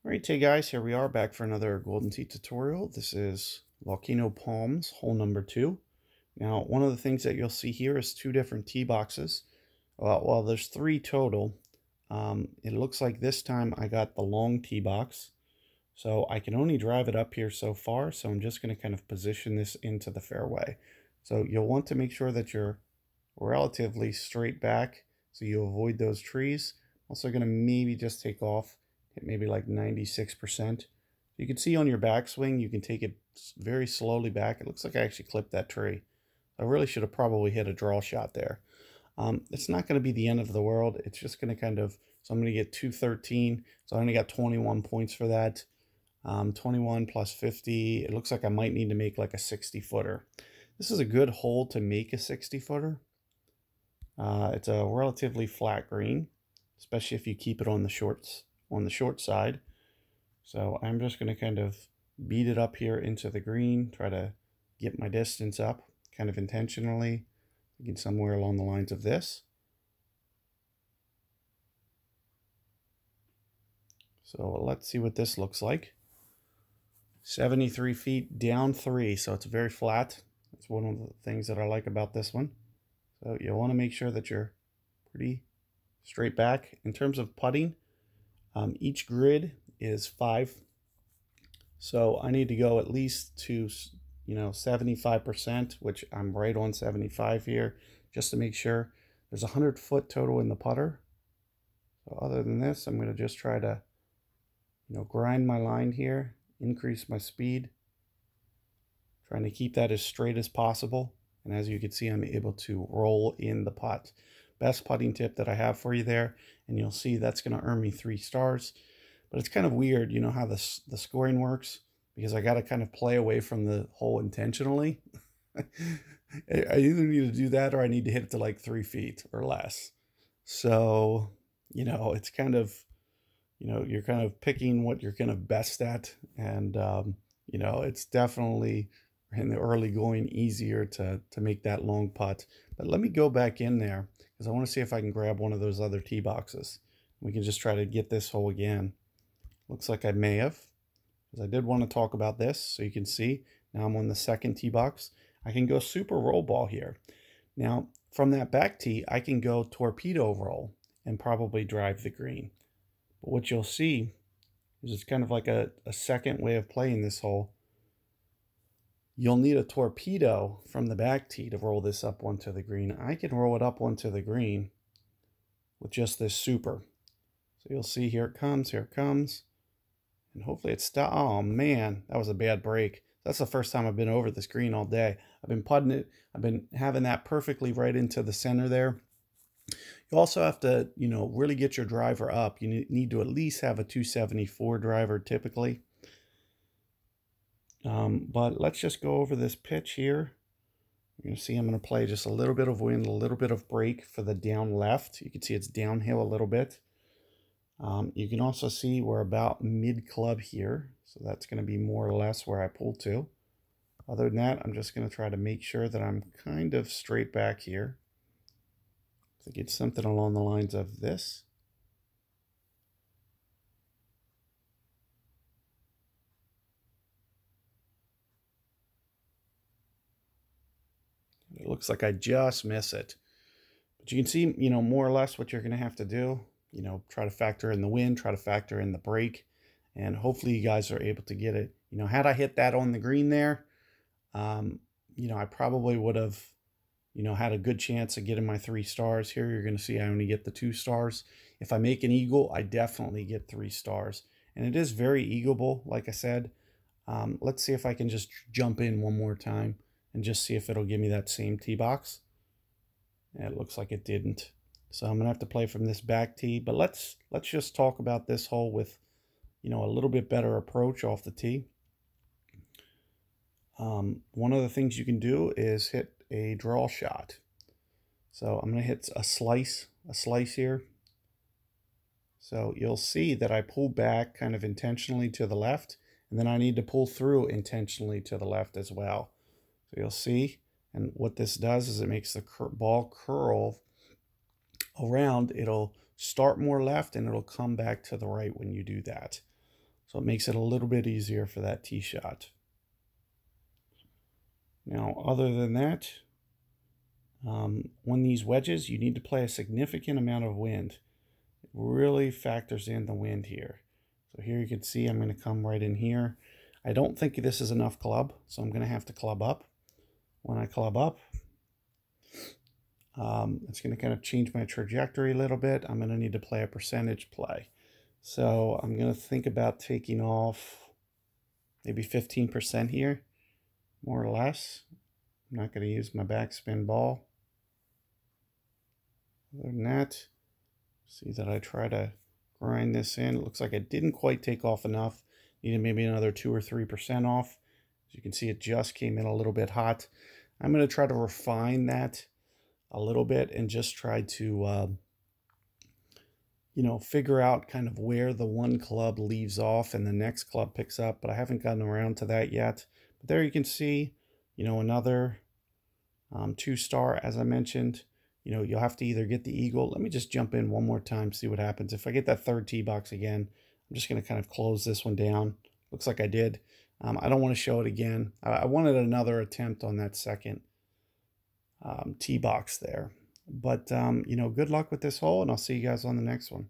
Alright, hey guys, here we are back for another Golden Tee tutorial. This is Volcano Palms, hole number 2. Now, one of the things that you'll see here is two different tee boxes. Well, there's three total. It looks like this time I got the long tee box. So I can only drive it up here so far, so I'm just going to kind of position this into the fairway. So you'll want to make sure that you're relatively straight back so you avoid those trees. Also going to maybe just take off, hit maybe like 96%. You can see on your backswing, you can take it very slowly back. It looks like I actually clipped that tree. I really should have probably hit a draw shot there. It's not going to be the end of the world. It's just going to kind of, so I'm going to get 213. So I only got 21 points for that. 21 plus 50. It looks like I might need to make like a 60-footer. This is a good hole to make a 60-footer. It's a relatively flat green, especially if you keep it on the short side. So I'm just going to kind of beat it up here into the green, try to get my distance up kind of intentionally, get somewhere along the lines of this. So let's see what this looks like. 73 feet down 3, so it's very flat. That's one of the things that I like about this one. So you want to make sure that you're pretty straight back. In terms of putting, each grid is 5. So I need to go at least to 75%, which I'm right on 75 here, just to make sure. There's 100 foot total in the putter. So other than this, I'm going to just try to grind my line here, increase my speed, trying to keep that as straight as possible. And as you can see, I'm able to roll in the putt. Best putting tip that I have for you there, and you'll see that's going to earn me 3 stars. But it's kind of weird, how the scoring works, because I got to kind of play away from the hole intentionally. I either need to do that or I need to hit it to like 3 feet or less. So, it's kind of, you're kind of picking what you're kind of best at. And, it's definitely in the early going easier to make that long putt. But let me go back in there because I want to see if I can grab one of those other tee boxes. We can just try to get this hole again. Looks like I may have, because I did want to talk about this so you can see. Now I'm on the second tee box. I can go super roll ball here. Now from that back tee, I can go torpedo roll and probably drive the green. But what you'll see is it's kind of like a second way of playing this hole. You'll need a torpedo from the back tee to roll this up onto the green. I can roll it up onto the green with just this super. So you'll see here it comes, and hopefully it's stopped. Oh man, that was a bad break. That's the first time I've been over this green all day. I've been putting it, I've been having that perfectly right into the center there. You also have to, really get your driver up. You need to at least have a 274 driver typically. But let's just go over this pitch here. You're going to see I'm going to play just a little bit of wind, a little bit of break for the down left. You can see it's downhill a little bit. You can also see we're about mid-club here. So that's going to be more or less where I pull to. Other than that, I'm just going to try to make sure that I'm kind of straight back here. So get something along the lines of this. It looks like I just miss it. But you can see, more or less what you're going to have to do. Try to factor in the wind, try to factor in the break, and hopefully you guys are able to get it. Had I hit that on the green there, I probably would have, had a good chance of getting my 3 stars. Here you're going to see I only get the 2 stars. If I make an eagle, I definitely get 3 stars. And it is very eagleable, like I said. Let's see if I can just jump in one more time and just see if it'll give me that same tee box. Yeah, it looks like it didn't. So I'm going to have to play from this back tee. But let's just talk about this hole with, a little bit better approach off the tee. One of the things you can do is hit a draw shot. So I'm going to hit a slice here. So you'll see that I pull back kind of intentionally to the left, and then I need to pull through intentionally to the left as well. So you'll see, and what this does is it makes the ball curl around. It'll start more left and it'll come back to the right when you do that. So it makes it a little bit easier for that tee shot. Now, other than that, on these wedges, you need to play a significant amount of wind. It really factors in the wind here. So here you can see I'm going to come right in here. I don't think this is enough club, so I'm going to have to club up. When I club up, it's going to kind of change my trajectory a little bit. I'm going to need to play a percentage play. So I'm going to think about taking off maybe 15% here, more or less. I'm not going to use my backspin ball. Other than that, see that I try to grind this in. It looks like I didn't quite take off enough. Needed maybe another 2 or 3% off. As you can see, it just came in a little bit hot. I'm going to try to refine that a little bit and just try to, figure out kind of where the one club leaves off and the next club picks up, but I haven't gotten around to that yet. But there you can see, another 2-star, as I mentioned. You'll have to either get the eagle. Let me just jump in one more time, see what happens. If I get that third tee box again, I'm just going to kind of close this one down. Looks like I did. I don't want to show it again. I wanted another attempt on that second tee box there. But, good luck with this hole, and I'll see you guys on the next one.